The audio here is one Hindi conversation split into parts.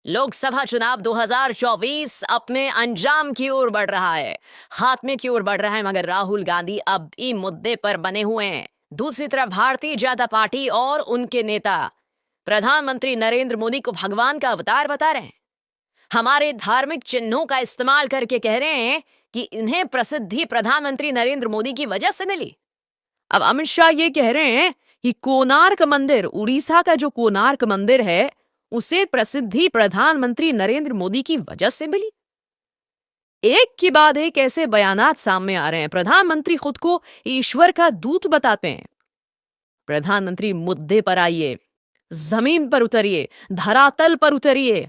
लोकसभा चुनाव 2024 अपने अंजाम की ओर बढ़ रहा है, खात्मे की ओर बढ़ रहा है, मगर राहुल गांधी अब ई मुद्दे पर बने हुए हैं। दूसरी तरफ भारतीय जनता पार्टी और उनके नेता प्रधानमंत्री नरेंद्र मोदी को भगवान का अवतार बता रहे हैं। हमारे धार्मिक चिन्हों का इस्तेमाल करके कह रहे हैं कि इन्हें प्रसिद्धि प्रधानमंत्री नरेंद्र मोदी की वजह से मिली। अब अमित शाह ये कह रहे हैं कि कोणार्क मंदिर, उड़ीसा का जो कोणार्क मंदिर है, उसे प्रसिद्धि प्रधानमंत्री नरेंद्र मोदी की वजह से मिली। एक के बाद एक ऐसे बयानात सामने आ रहे हैं। प्रधानमंत्री खुद को ईश्वर का दूत बताते हैं। प्रधानमंत्री मुद्दे पर आइए, जमीन पर उतरिए, धरातल पर उतरिए।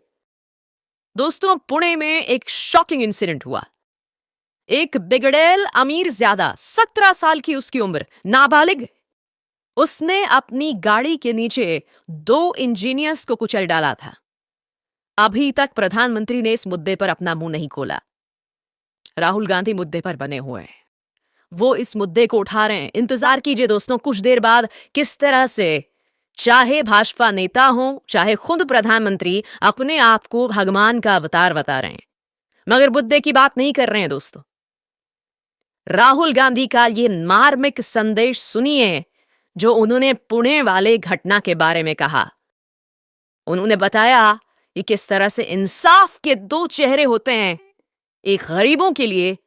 दोस्तों, पुणे में एक शॉकिंग इंसिडेंट हुआ। एक बिगड़ैल अमीर ज्यादा 17 साल की उसकी उम्र, नाबालिग, उसने अपनी गाड़ी के नीचे 2 इंजीनियर्स को कुचल डाला था। अभी तक प्रधानमंत्री ने इस मुद्दे पर अपना मुंह नहीं खोला। राहुल गांधी मुद्दे पर बने हुए हैं, वो इस मुद्दे को उठा रहे हैं। इंतजार कीजिए दोस्तों, कुछ देर बाद किस तरह से चाहे भाजपा नेता हो, चाहे खुद प्रधानमंत्री, अपने आप को भगवान का अवतार बता रहे हैं, मगर मुद्दे की बात नहीं कर रहे हैं। दोस्तों, राहुल गांधी का ये मार्मिक संदेश सुनिए जो उन्होंने पुणे वाले घटना के बारे में कहा। उन्होंने बताया कि किस तरह से इंसाफ के 2 चेहरे होते हैं, एक गरीबों के लिए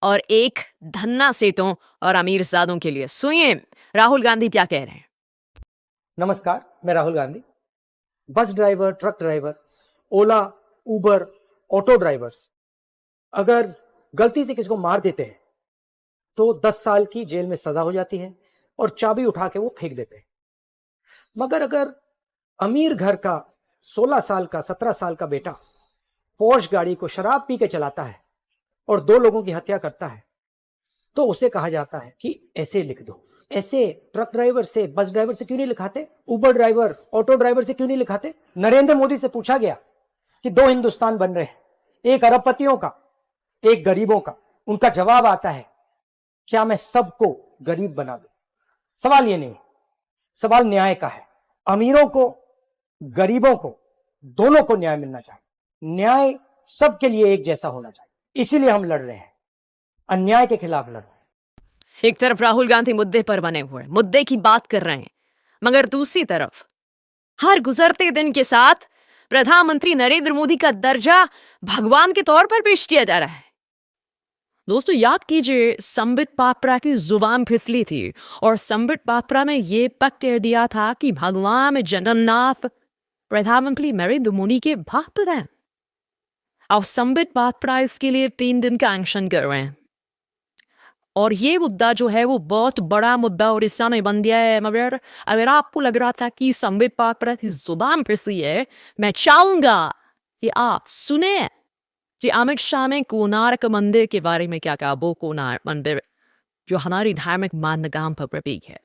और एक धन्ना सेठों और अमीरजादों के लिए। सुनिए राहुल गांधी क्या कह रहे हैं। नमस्कार, मैं Rahul Gandhi. Bus driver, truck driver, Ola, Uber, auto drivers अगर गलती से किसी को मार देते हैं तो 10 साल की जेल में सजा हो जाती है और चाबी उठा के वो फेंक देते हैं। मगर अगर अमीर घर का 16 साल का 17 साल का बेटा पोर्श गाड़ी को शराब पी के चलाता है और 2 लोगों की हत्या करता है तो उसे कहा जाता है कि ऐसे लिख दो। ऐसे ट्रक ड्राइवर से, बस ड्राइवर से क्यों नहीं लिखाते? उबर ड्राइवर, ऑटो ड्राइवर से क्यों नहीं लिखाते? नरेंद्र मोदी से पूछा गया कि 2 हिंदुस्तान बन रहे हैं, एक अरबपतियों का, एक गरीबों का। उनका जवाब आता है, क्या मैं सबको गरीब बना दूं? सवाल ये नहीं, सवाल न्याय का है। अमीरों को, गरीबों को, दोनों को न्याय मिलना चाहिए। न्याय सबके लिए एक जैसा होना चाहिए। इसीलिए हम लड़ रहे हैं, अन्याय के खिलाफ लड़ रहे हैं। एक तरफ राहुल गांधी मुद्दे पर बने हुए, मुद्दे की बात कर रहे हैं, मगर दूसरी तरफ हर गुजरते दिन के साथ प्रधानमंत्री नरेंद्र मोदी का दर्जा भगवान के तौर पर पेश किया जा रहा है। दोस्तों, याद कीजिए, संबित पात्रा की जुबान फिसली थी और संबित पात्रा में यह पक्ष दिया था कि भगवान जगन्नाथ प्रधानमंत्री नरेंद्र मोदी के बाप हैं। और संबित पात्रा इसके लिए 3 दिन का अनशन कर रहे हैं और ये मुद्दा जो है वो बहुत बड़ा मुद्दा उड़ीसा में बन गया है। मगर अगर आपको लग रहा था कि संबित पात्रा की जुबान फिसली है, मैं चाहूंगा कि आप सुने कि अमित शाह ने कोणार्क मंदिर के बारे में क्या कहा। वो कोणार्क मंदिर जो हमारी धार्मिक मान्यताओं पर प्रतीक है।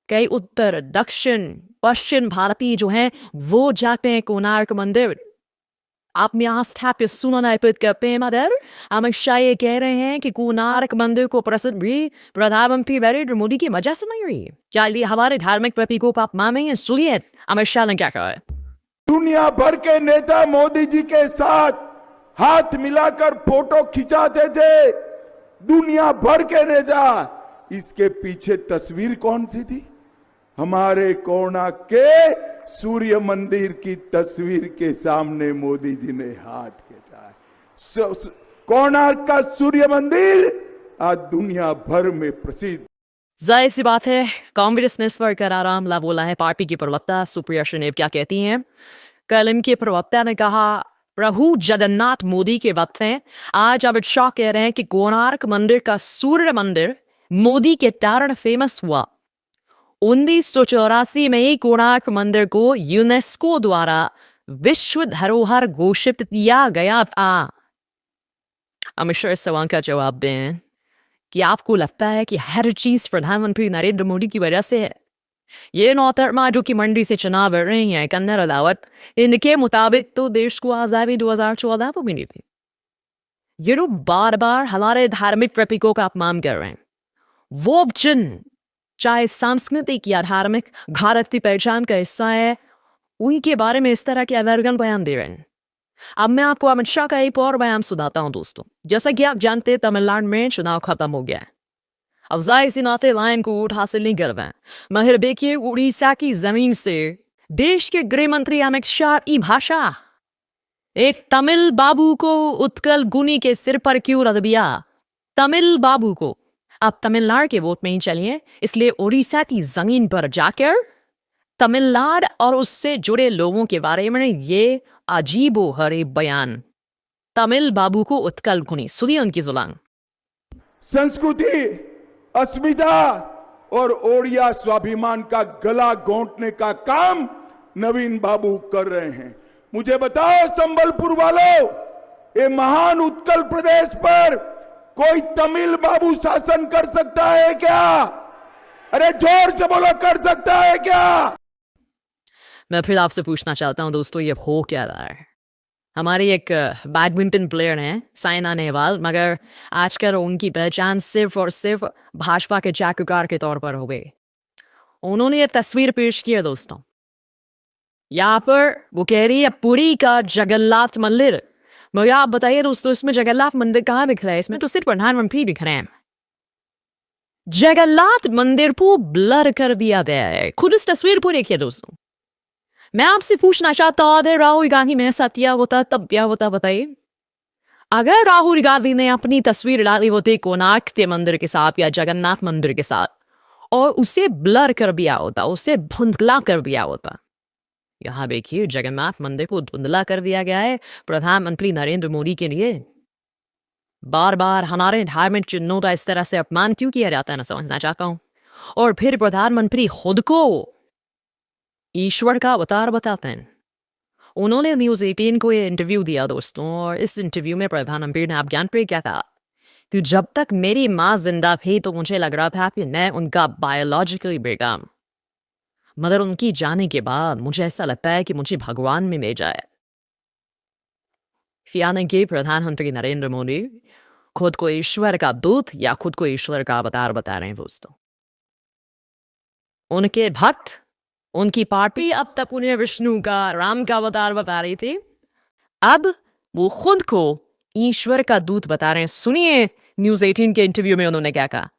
कई उत्तर, दक्षिण, पश्चिम भारतीय जो हैं वो जाते हैं कोणार्क मंदिर। आप में आस्था पे सुनना अर्पित करते हैं। मगर अमित शाह ये कह रहे हैं कि कोणार्क मंदिर को प्रसिद्ध भी प्रधानमंत्री नरेंद्र मोदी की वजह से नहीं हुई। क्या लिए हमारे धार्मिक प्रतीकों को आप मानेंगे? सुनिए अमित शाह ने क्या कहा है। दुनिया भर के नेता मोदी जी के साथ हाथ मिलाकर फोटो खिंचाते थे, दुनिया भर के नेता। इसके पीछे तस्वीर कौन सी थी? हमारे कोणार्क के सूर्य मंदिर की तस्वीर के सामने मोदी जी ने हाथ खींचा। कोणार्क का सूर्य मंदिर आज दुनिया भर में प्रसिद्ध। जाहिर सी बात है, कांग्रेस ने इस पर करारा हमला बोला है। पार्टी की प्रवक्ता सुप्रिया श्रीनेव क्या कहती हैं? कल इनके प्रवक्ता ने कहा, प्रभु जगन्नाथ मोदी के वक्त हैं। आज अमित शाह कह रहे हैं कि कोणार्क मंदिर का सूर्य मंदिर मोदी के कारण फेमस हुआ। 1984 में ही कोणार्क मंदिर को यूनेस्को द्वारा विश्व धरोहर घोषित किया गया था। अमित शाह इस सवाल का जवाब दें कि आपको लगता है कि हर चीज प्रधानमंत्री नरेंद्र मोदी की वजह से है? ये नौतरमा जो कि मंडी से चुनाव लड़ रही है, कन्नड़ अदावत, इनके मुताबिक तो देश को आजादी 2014 को मिली थी। ये लोग बार बार हमारे धार्मिक प्रतीकों का अपमान कर रहे हैं। वो चिन्ह चाहे सांस्कृतिक या धार्मिक भारत की पहचान का हिस्सा है, उनके बारे में इस तरह के अवैरगन बयान दे रहे हैं। अब मैं आपको अमित शाह का एक और बयान सुनाता हूं दोस्तों। जैसा कि आप जानते हैं, तमिलनाडु में चुनाव खत्म हो गया है। अब जाहिर सी नाते लाइन को वोट हासिल नहीं कर पाए, मगर देखिए उड़ीसा की जमीन से देश के गृह मंत्री अमित शाह की भाषा एक तमिल बाबू को उत्कल गुनी के सिर पर क्यों रख दिया? तमिल बाबू को आप तमिलनाडु के वोट में ही चलिए, इसलिए उड़ीसा की जमीन पर जाकर तमिलनाडु और उससे जुड़े लोगों के बारे में ये अजीबो गरीब बयान। तमिल बाबू को उत्कल गुनी, सुनिए उनकी जुबान। संस्कृति, अस्मिता और ओडिया स्वाभिमान का गला घोंटने का काम नवीन बाबू कर रहे हैं। मुझे बताओ संबलपुर वालों, ये महान उत्कल प्रदेश पर कोई तमिल बाबू शासन कर सकता है क्या? अरे जोर से बोलो, कर सकता है क्या? मैं फिर आपसे पूछना चाहता हूं दोस्तों, ये हो क्या रहा है? हमारी एक बैडमिंटन प्लेयर हैं साइना नेहवाल, मगर आजकल उनकी पहचान सिर्फ और सिर्फ भाजपा के चाकूकार के तौर पर हो गई। उन्होंने ये तस्वीर पेश की है दोस्तों। यहाँ पर वो कह रही है पुरी का जगन्नाथ मंदिर। मगर आप बताइए दोस्तों, इसमें जगन्नाथ मंदिर कहाँ दिख रहा है? इसमें तो सिर्फ प्रधानमंत्री दिख रहे हैं। जगन्नाथ मंदिर को ब्लर कर दिया गया है। खुद इस तस्वीर को देखिए दोस्तों। मैं आपसे पूछना चाहता हूं, अगर राहुल गांधी मेरे साथ किया होता तब क्या होता बताइए? अगर राहुल गांधी ने अपनी तस्वीर डाली होती कोणार्क के मंदिर के साथ या जगन्नाथ मंदिर के साथ और उसे ब्लर कर दिया होता, उसे धुंधला कर दिया होता। यहां देखिए जगन्नाथ मंदिर को धुंधला कर दिया गया है प्रधानमंत्री नरेंद्र मोदी के लिए। बार बार हमारे धार्मिक चिन्हों का इस तरह से अपमान क्यों किया जाता है, ना समझना चाहता हूं। और फिर प्रधानमंत्री खुद को ईश्वर का अवतार बताते हैं। उन्होंने न्यूज़ 18 को ये इंटरव्यू दिया दोस्तों, और इस इंटरव्यू में प्रधानमंत्री ने आप जानते हैं क्या कहा कि जब तक मेरी माँ जिंदा थी तो मुझे लग रहा था कि मैं उनका बायोलॉजिकली बेटा, मगर उनकी जाने के बाद मुझे ऐसा लगता है कि मुझे भगवान में ले जाए। यानी कि प्रधानमंत्री नरेंद्र मोदी खुद को ईश्वर का दूत या खुद को ईश्वर का अवतार बता रहे हैं दोस्तों। उनके भक्त, उनकी पार्टी अब तक उन्हें विष्णु का, राम का अवतार बता रही थी, अब वो खुद को ईश्वर का दूत बता रहे हैं। सुनिए न्यूज़ 18 के इंटरव्यू में उन्होंने क्या कहा।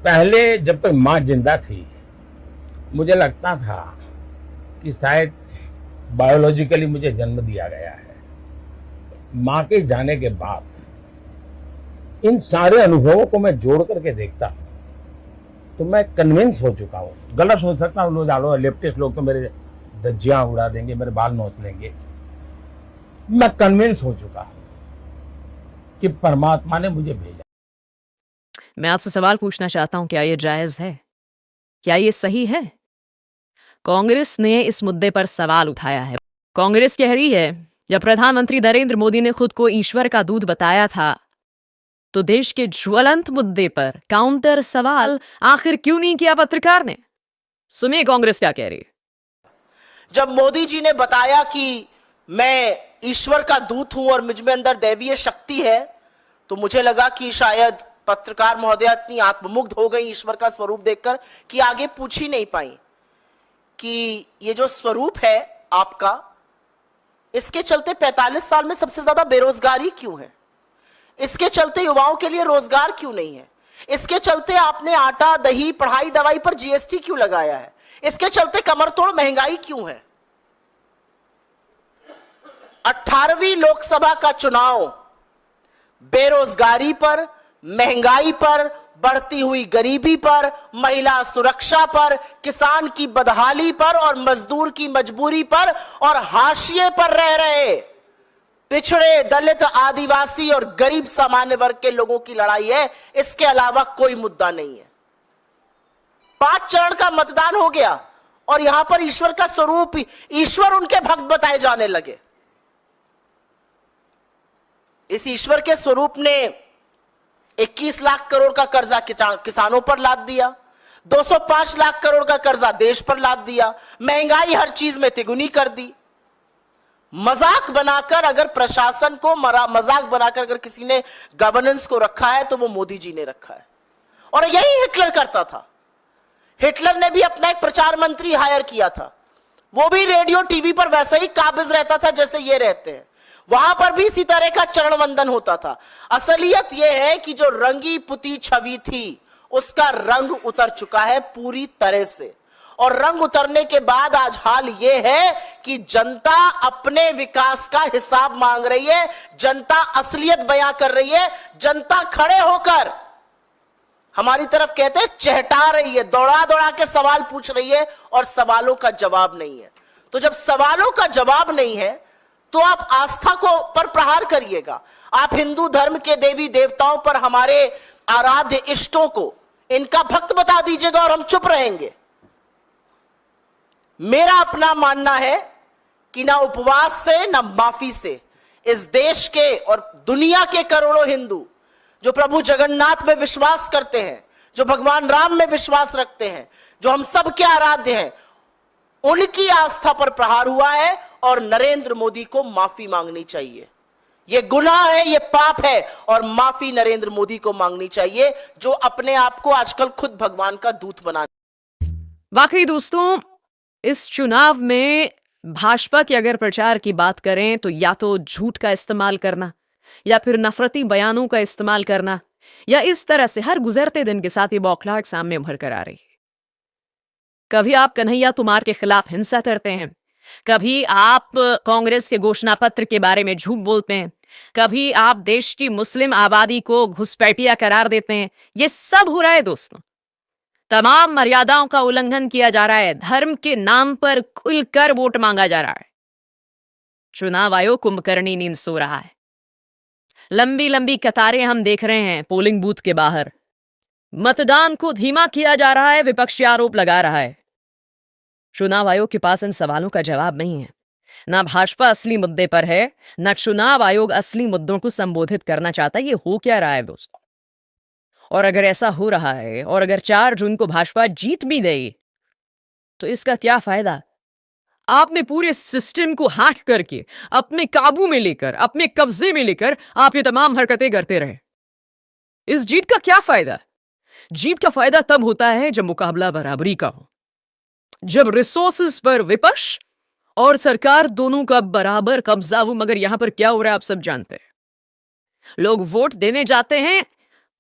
पहले जब तक माँ जिंदा थी मुझे लगता था कि शायद बायोलॉजिकली मुझे जन्म दिया गया है। माँ के जाने के बाद इन सारे अनुभवों को मैं जोड़ करके देखता हूँ तो मैं कन्विंस हो चुका हूँ। गलत हो सकता हूँ, लोग लेफ्टिस्ट लोग तो मेरे धज्जियां उड़ा देंगे, मेरे बाल नोच लेंगे। मैं कन्विंस हो चुका हूँ कि परमात्मा ने मुझे भेजा। मैं आपसे सवाल पूछना चाहता हूं, क्या ये जायज है? क्या ये सही है? कांग्रेस ने इस मुद्दे पर सवाल उठाया है। कांग्रेस कह रही है जब प्रधानमंत्री नरेंद्र मोदी ने खुद को ईश्वर का दूत बताया था तो देश के ज्वलंत मुद्दे पर काउंटर सवाल आखिर क्यों नहीं किया पत्रकार ने? सुनिए कांग्रेस क्या कह रही है। जब मोदी जी ने बताया कि मैं ईश्वर का दूत हूं और मुझ में अंदर दैवीय शक्ति है, तो मुझे लगा कि शायद पत्रकार महोदया इतनी आत्ममुग्ध हो गई ईश्वर का स्वरूप देखकर कि आगे पूछ ही नहीं पाई कि ये जो स्वरूप है आपका, इसके चलते 45 साल में सबसे ज्यादा बेरोजगारी क्यों है? इसके चलते युवाओं के लिए रोजगार क्यों नहीं है? इसके चलते आपने आटा, दही, पढ़ाई, दवाई पर जीएसटी क्यों लगाया है? इसके चलते कमरतोड़ महंगाई क्यों है? 18वीं लोकसभा का चुनाव बेरोजगारी पर, महंगाई पर, बढ़ती हुई गरीबी पर, महिला सुरक्षा पर, किसान की बदहाली पर और मजदूर की मजबूरी पर और हाशिए पर रह रहे पिछड़े, दलित, आदिवासी और गरीब सामान्य वर्ग के लोगों की लड़ाई है। इसके अलावा कोई मुद्दा नहीं है। 5 चरण का मतदान हो गया और यहां पर ईश्वर का स्वरूप, ईश्वर उनके भक्त बताए जाने लगे। इस ईश्वर के स्वरूप ने 21 लाख करोड़ का कर्जा किसानों पर लाद दिया, 205 लाख करोड़ का कर्जा देश पर लाद दिया, महंगाई हर चीज में तिगुनी कर दी। मजाक बनाकर अगर प्रशासन को मजाक बनाकर अगर किसी ने गवर्नेंस को रखा है तो वो मोदी जी ने रखा है। और यही हिटलर करता था। हिटलर ने भी अपना एक प्रचार मंत्री हायर किया था। वो भी रेडियो टीवी पर वैसे ही काबिज रहता था जैसे ये रहते हैं। वहां पर भी इसी तरह का चरण वंदन होता था। असलियत यह है कि जो रंगी पुती छवि थी उसका रंग उतर चुका है पूरी तरह से, और रंग उतरने के बाद आज हाल यह है कि जनता अपने विकास का हिसाब मांग रही है, जनता असलियत बयां कर रही है, जनता खड़े होकर हमारी तरफ कहते हैं चहटा रही है, दौड़ा दौड़ा के सवाल पूछ रही है और सवालों का जवाब नहीं है। तो जब सवालों का जवाब नहीं है तो आप आस्था को पर प्रहार करिएगा। आप हिंदू धर्म के देवी देवताओं पर, हमारे आराध्य इष्टों को इनका भक्त बता दीजिएगा और हम चुप रहेंगे। मेरा अपना मानना है कि ना उपवास से ना माफी से इस देश के और दुनिया के करोड़ों हिंदू जो प्रभु जगन्नाथ में विश्वास करते हैं, जो भगवान राम में विश्वास रखते हैं, जो हम सब के आराध्य हैं, उनकी आस्था पर प्रहार हुआ है और नरेंद्र मोदी को माफी मांगनी चाहिए। यह गुनाह है, यह पाप है और माफी नरेंद्र मोदी को मांगनी चाहिए जो अपने आप को आजकल खुद भगवान का दूत बना। वाकई दोस्तों, इस चुनाव में भाजपा के अगर प्रचार की बात करें तो या तो झूठ का इस्तेमाल करना या फिर नफरती बयानों का इस्तेमाल करना, या इस तरह से हर गुजरते दिन के साथ ये बौखलाहट सामने उभर कर आ रही है। कभी आप कन्हैया कुमार के खिलाफ हिंसा करते हैं, कभी आप कांग्रेस के घोषणा पत्र के बारे में झूठ बोलते हैं, कभी आप देश की मुस्लिम आबादी को घुसपैठिया करार देते हैं। ये सब हो रहा है दोस्तों, तमाम मर्यादाओं का उल्लंघन किया जा रहा है, धर्म के नाम पर खुलकर वोट मांगा जा रहा है। चुनाव आयोग कुंभकर्णी नींद सो रहा है। लंबी लंबी कतारें हम देख रहे हैं पोलिंग बूथ के बाहर। मतदान को धीमा किया जा रहा है, विपक्षी आरोप लगा रहा है। चुनाव आयोग के पास इन सवालों का जवाब नहीं है। ना भाजपा असली मुद्दे पर है, ना चुनाव आयोग असली मुद्दों को संबोधित करना चाहता। ये हो क्या रहा है दोस्तों? और अगर ऐसा हो रहा है और अगर 4 जून को भाजपा जीत भी गई तो इसका क्या फायदा? आपने पूरे सिस्टम को हैक करके अपने काबू में लेकर, अपने कब्जे में लेकर आप ये तमाम हरकतें करते रहे। इस जीत का क्या फायदा? जीत का फायदा तब होता है जब मुकाबला बराबरी का हो, जब रिसोर्सेज पर विपक्ष और सरकार दोनों का बराबर कब्जा हो। मगर यहां पर क्या हो रहा है आप सब जानते हैं। लोग वोट देने जाते हैं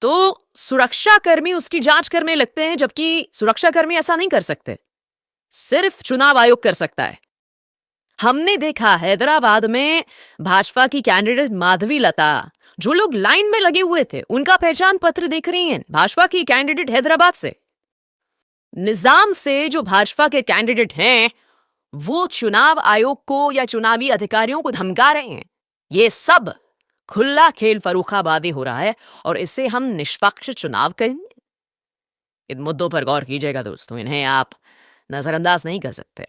तो सुरक्षाकर्मी उसकी जांच करने लगते हैं, जबकि सुरक्षाकर्मी ऐसा नहीं कर सकते, सिर्फ चुनाव आयोग कर सकता है। हमने देखा हैदराबाद में भाजपा की कैंडिडेट माधवी लता, जो लोग लाइन में लगे हुए थे उनका पहचान पत्र देख रही हैं, भाजपा की कैंडिडेट हैदराबाद से। निजाम से जो भाजपा के कैंडिडेट हैं वो चुनाव आयोग को या चुनावी अधिकारियों को धमका रहे हैं। ये सब खुला खेल फरूखाबादी हो रहा है और इसे हम निष्पक्ष चुनाव कहेंगे। इन मुद्दों पर गौर कीजिएगा दोस्तों, इन्हें आप नजरअंदाज नहीं कर सकते।